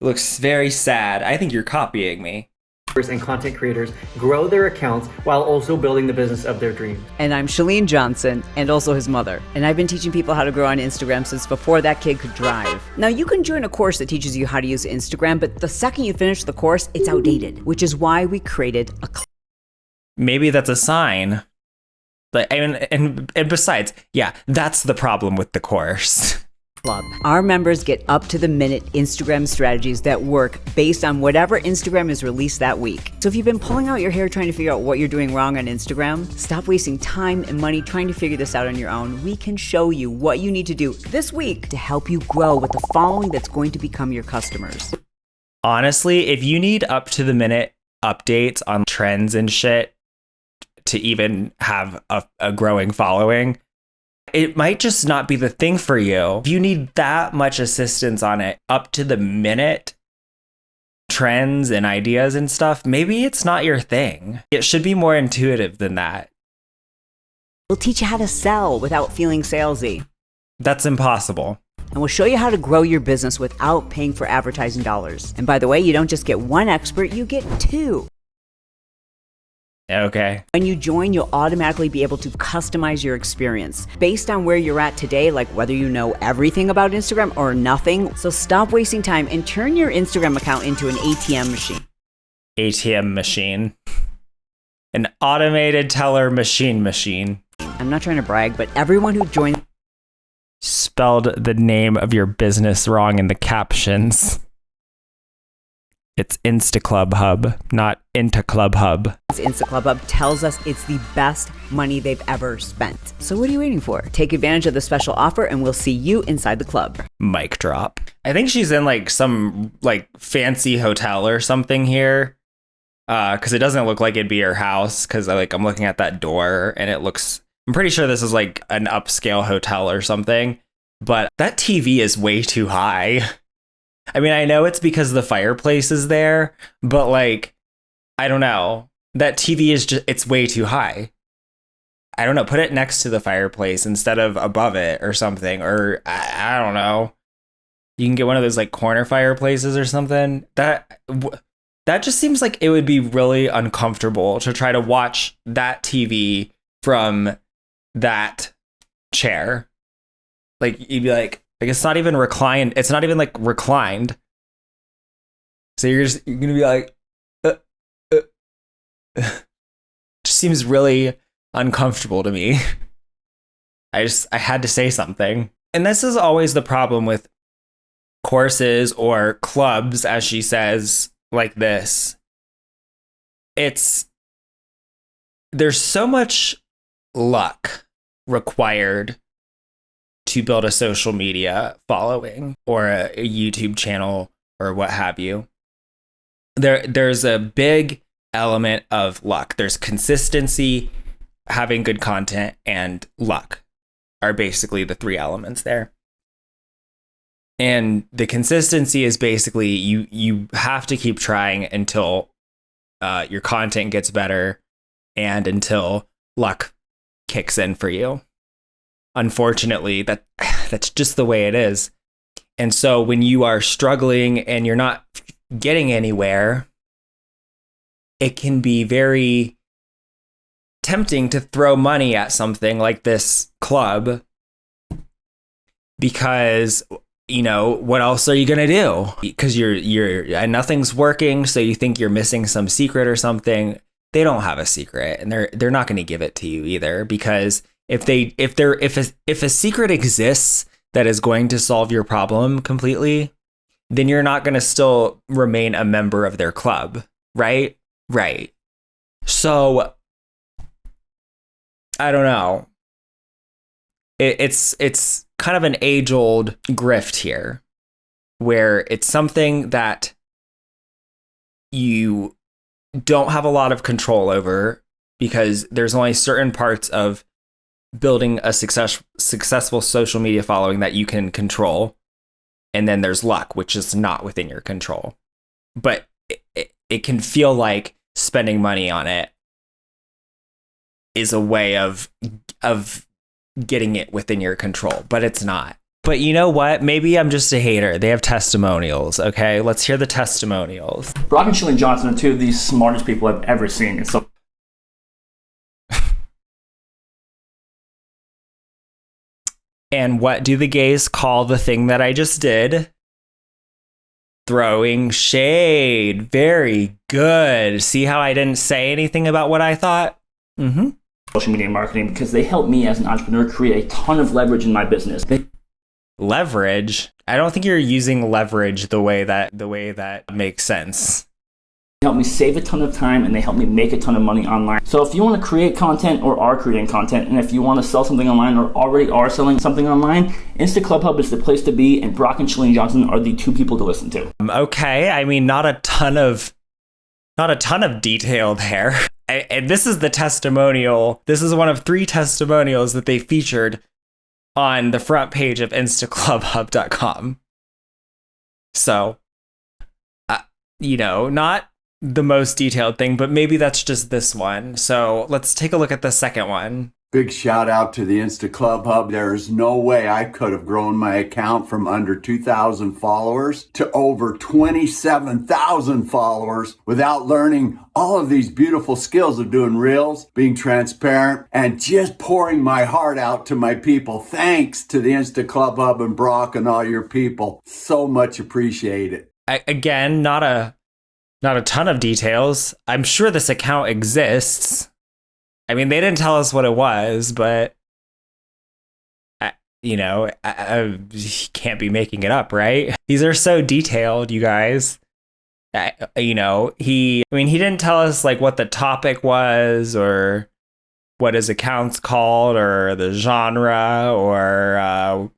It looks very sad. I think you're copying me. and content creators grow their accounts while also building the business of their dreams. And I'm Chalene Johnson, and also his mother. And I've been teaching people how to grow on Instagram since before that kid could drive. Now, you can join a course that teaches you how to use Instagram, but the second you finish the course, it's outdated, which is why we created a club. Maybe that's a sign. But and besides, yeah, that's the problem with the course. Our members get up-to-the-minute Instagram strategies that work based on whatever Instagram is released that week. So if you've been pulling out your hair trying to figure out what you're doing wrong on Instagram, stop wasting time and money trying to figure this out on your own. We can show you what you need to do this week to help you grow with the following that's going to become your customers. Honestly, if you need up-to-the-minute updates on trends and shit to even have a growing following, it might just not be the thing for you. If you need that much assistance on it, up to the minute trends and ideas and stuff, maybe it's not your thing. It should be more intuitive than that. We'll teach you how to sell without feeling salesy. That's impossible. And we'll show you how to grow your business without paying for advertising dollars. And by the way, you don't just get one expert, you get two. Okay. When you join, you'll automatically be able to customize your experience based on where you're at today, like whether you know everything about Instagram or nothing. So stop wasting time and turn your Instagram account into an ATM machine. ATM machine. An automated teller machine. I'm not trying to brag, but everyone who joined spelled the name of your business wrong in the captions. It's Instaclub Hub, not Intaclub Hub. Instaclub Hub tells us it's the best money they've ever spent. So what are you waiting for? Take advantage of the special offer and we'll see you inside the club. Mic drop. I think she's in like some like fancy hotel or something here. Cause it doesn't look like it'd be her house. Cause I'm looking at that door and I'm pretty sure this is like an upscale hotel or something, but that TV is way too high. I mean, I know it's because the fireplace is there, but like, I don't know. That TV is it's way too high. I don't know. Put it next to the fireplace instead of above it or something. Or I don't know. You can get one of those like corner fireplaces or something. That just seems like it would be really uncomfortable to try to watch that TV from that chair. Like, you'd be like it's not even reclined. It's not even like reclined. So you're gonna be like, just seems really uncomfortable to me. I had to say something. And this is always the problem with courses or clubs, as she says, like this. There's so much luck required to build a social media following or a YouTube channel or what have you. There's a big element of luck. There's consistency, having good content, and luck are basically the three elements there. And the consistency is basically you have to keep trying until your content gets better and until luck kicks in for you. Unfortunately, that's just the way it is. And so when you are struggling and you're not getting anywhere, it can be very tempting to throw money at something like this club because, you know, what else are you going to do? Because you're nothing's working, so you think you're missing some secret or something. They don't have a secret, and they're not going to give it to you either, because if a secret exists that is going to solve your problem completely, then you're not going to still remain a member of their club, right? Right. So I don't know. It's kind of an age-old grift here, where it's something that you don't have a lot of control over because there's only certain parts of building a successful social media following that you can control. And then there's luck, which is not within your control. But it can feel like spending money on it is a way of getting it within your control, but it's not. But you know what? Maybe I'm just a hater. They have testimonials, okay? Let's hear the testimonials. Brock and Chalene Johnson are two of the smartest people I've ever seen. And so And what do the gays call the thing that I just did? Throwing shade. Very good. See how I didn't say anything about what I thought? Mm-hmm. Social media marketing, because they help me as an entrepreneur create a ton of leverage in my business. Leverage? I don't think you're using leverage the way that makes sense. They help me save a ton of time, and they help me make a ton of money online. So if you want to create content or are creating content, and if you want to sell something online or already are selling something online, Insta Club Hub is the place to be, and Brock and Chalene Johnson are the two people to listen to. Okay, I mean, not a ton of detail there. And this is the testimonial. This is one of 3 testimonials that they featured on the front page of instaclubhub.com. So, not the most detailed thing, but maybe that's just this one. So let's take a look at the second one. Big shout out to the Insta Club Hub. There's no way I could have grown my account from under 2,000 followers to over 27,000 followers without learning all of these beautiful skills of doing reels, being transparent, and just pouring my heart out to my people. Thanks to the Insta Club Hub and Brock and all your people. So much appreciate it. Again, not a ton of details. I'm sure this account exists. I mean, they didn't tell us what it was, but I can't be making it up, right? These are so detailed, you guys. He didn't tell us like what the topic was or what his account's called or the genre or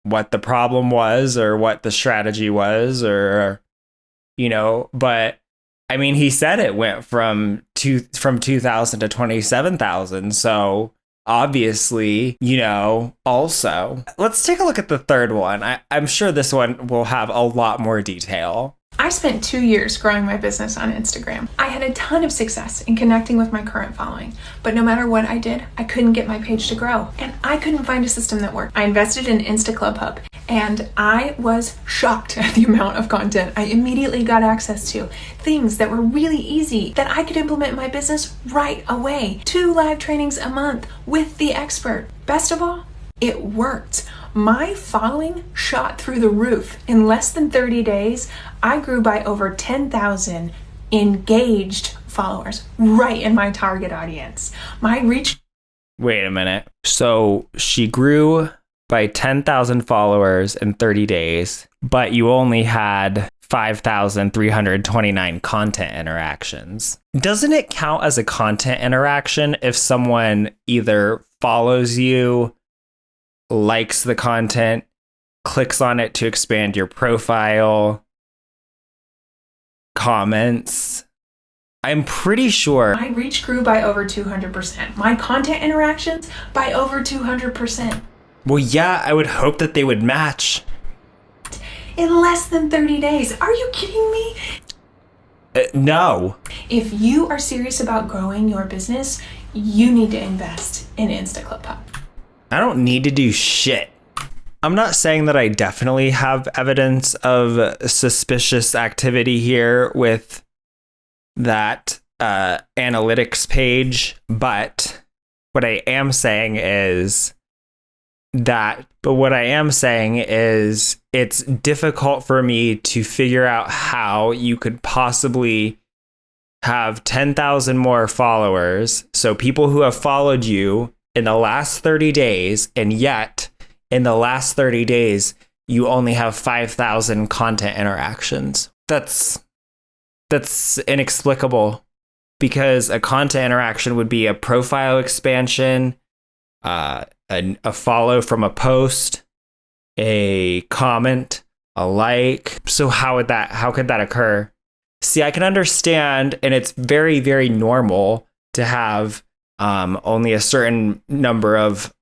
what the problem was or what the strategy was or, but I mean, he said it went from 2,000 to 27,000. So obviously, also. Let's take a look at the third one. I'm sure this one will have a lot more detail. I spent 2 years growing my business on Instagram. I had a ton of success in connecting with my current following, but no matter what I did, I couldn't get my page to grow, and I couldn't find a system that worked. I invested in Insta Club Hub, and I was shocked at the amount of content I immediately got access to. Things that were really easy that I could implement in my business right away. 2 live trainings a month with the expert. Best of all, it worked. My following shot through the roof. In less than 30 days, I grew by over 10,000 engaged followers right in my target audience. My reach. Wait a minute. So she grew by 10,000 followers in 30 days, but you only had 5,329 content interactions. Doesn't it count as a content interaction if someone either follows you, likes the content, clicks on it to expand your profile, comments? I'm pretty sure my reach grew by over 200%. My content interactions by over 200%. Well, yeah, I would hope that they would match. In less than 30 days. Are you kidding me? No. If you are serious about growing your business, you need to invest in Insta Club Hub. I don't need to do shit. I'm not saying that I definitely have evidence of suspicious activity here with that analytics page, but what I am saying is it's difficult for me to figure out how you could possibly have 10,000 more followers. So people who have followed you in the last 30 days, and yet in the last 30 days, you only have 5,000 content interactions. That's inexplicable, because a content interaction would be a profile expansion, a follow from a post, a comment, a like. So how could that occur? See, I can understand, and it's very, very normal to have only a certain number of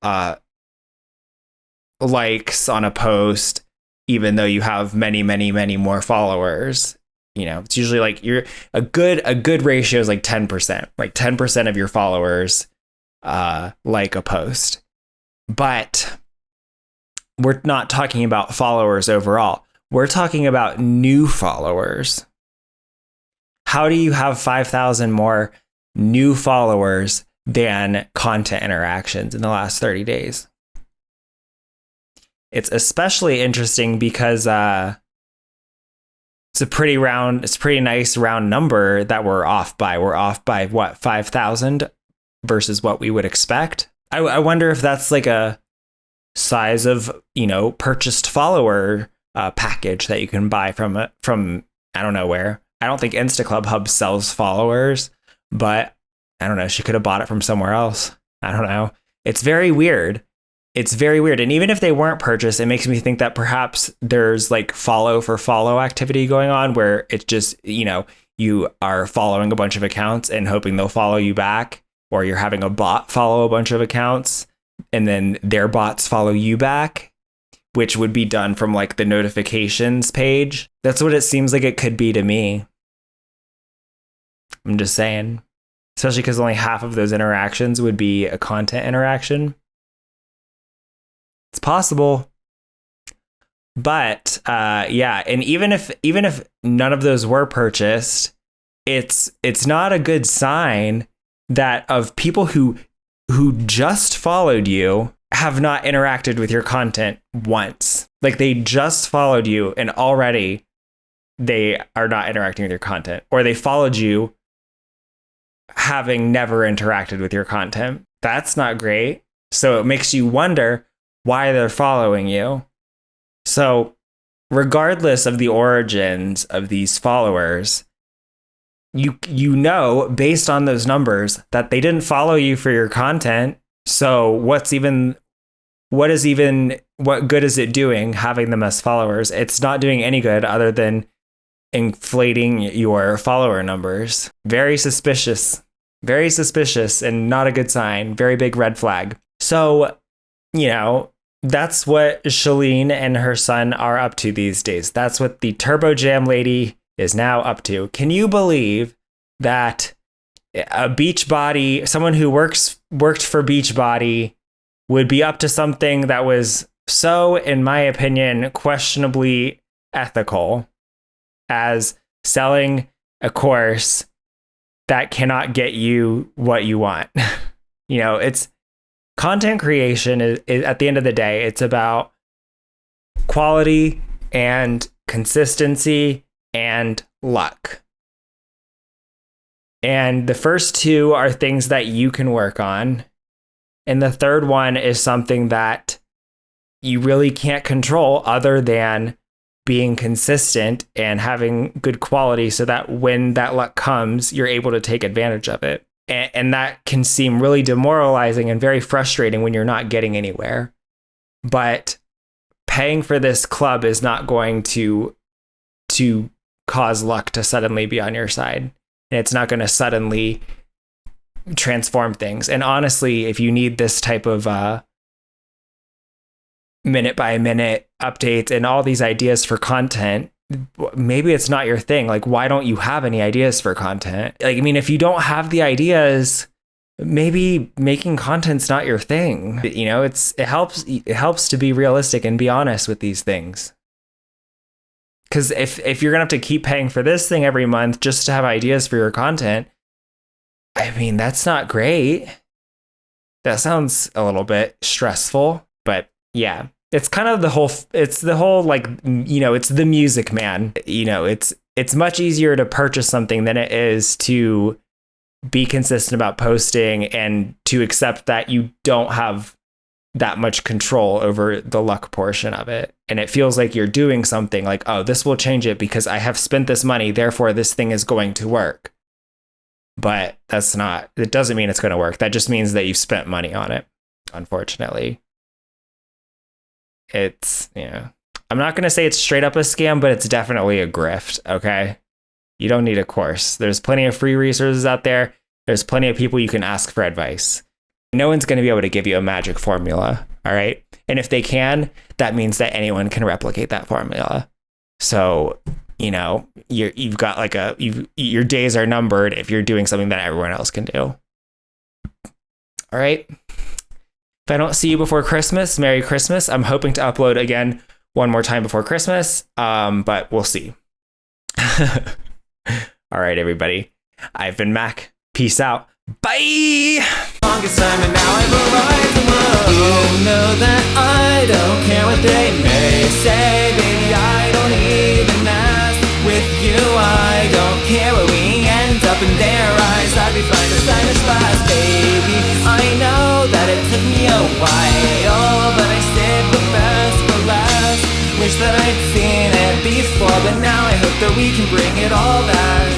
likes on a post, even though you have many, many, many more followers. It's usually like a good ratio is like 10%. Like 10% of your followers like a post. But we're not talking about followers overall. We're talking about new followers. How do you have 5,000 more new followers than content interactions in the last 30 days? It's especially interesting because it's a pretty nice round number that we're off by. We're off by what, 5,000 versus what we would expect. I wonder if that's like a size of, purchased follower package that you can buy from I don't know where. I don't think Insta Hub sells followers, but I don't know. She could have bought it from somewhere else. I don't know. It's very weird. It's very weird. And even if they weren't purchased, it makes me think that perhaps there's like follow for follow activity going on where it's just, you are following a bunch of accounts and hoping they'll follow you back, or you're having a bot follow a bunch of accounts and then their bots follow you back, which would be done from like the notifications page. That's what it seems like it could be to me. I'm just saying, especially because only half of those interactions would be a content interaction. It's possible. But yeah, and even if none of those were purchased, it's not a good sign that of people who just followed you have not interacted with your content once. Like they just followed you and already they are not interacting with your content, or they followed you having never interacted with your content. That's not great. So it makes you wonder why they're following you. So regardless of the origins of these followers, you know, based on those numbers, that they didn't follow you for your content. So what good is it doing having them as followers? It's not doing any good other than inflating your follower numbers. Very suspicious and not a good sign. Very big red flag. So, that's what Chalene and her son are up to these days. That's what the Turbojam lady is now up to. Can you believe that a Beachbody, someone who worked for Beachbody, would be up to something that was so, in my opinion, questionably ethical as selling a course that cannot get you what you want? It's content creation is at the end of the day, it's about quality and consistency and luck. And the first two are things that you can work on. And the third one is something that you really can't control other than being consistent and having good quality so that when that luck comes, you're able to take advantage of it. And that can seem really demoralizing and very frustrating when you're not getting anywhere. But paying for this club is not going to cause luck to suddenly be on your side. And it's not going to suddenly transform things. And honestly, if you need this type of minute by minute updates and all these ideas for content, maybe it's not your thing. Like, why don't you have any ideas for content? Like, I mean, if you don't have the ideas, maybe making content's not your thing. It helps to be realistic and be honest with these things. Because if you're gonna have to keep paying for this thing every month just to have ideas for your content, I mean, that's not great. That sounds a little bit stressful, but yeah. It's kind of it's the music, man. It's much easier to purchase something than it is to be consistent about posting and to accept that you don't have that much control over the luck portion of it. And it feels like you're doing something like, oh, this will change it because I have spent this money, therefore this thing is going to work. But it doesn't mean it's going to work. That just means that you've spent money on it, unfortunately. I'm not going to say it's straight up a scam, but it's definitely a grift. Okay. You don't need a course. There's plenty of free resources out there. There's plenty of people you can ask for advice. No one's going to be able to give you a magic formula. All right. And if they can, that means that anyone can replicate that formula. So, you've got your days are numbered if you're doing something that everyone else can do. All right. If I don't see you before Christmas, Merry Christmas. I'm hoping to upload again one more time before Christmas, but we'll see. All right, everybody. I've been Mac. Peace out. Bye! Longest time and now I've arrived alone. You know that I don't care what they may say. Baby, I don't even ask. With you, I don't care where we end up in their eyes. I'd be fine to sign this last, baby. I know that it took me a while, but I saved the best for last. Wish that I'd seen it before, but now I hope that we can bring it all back.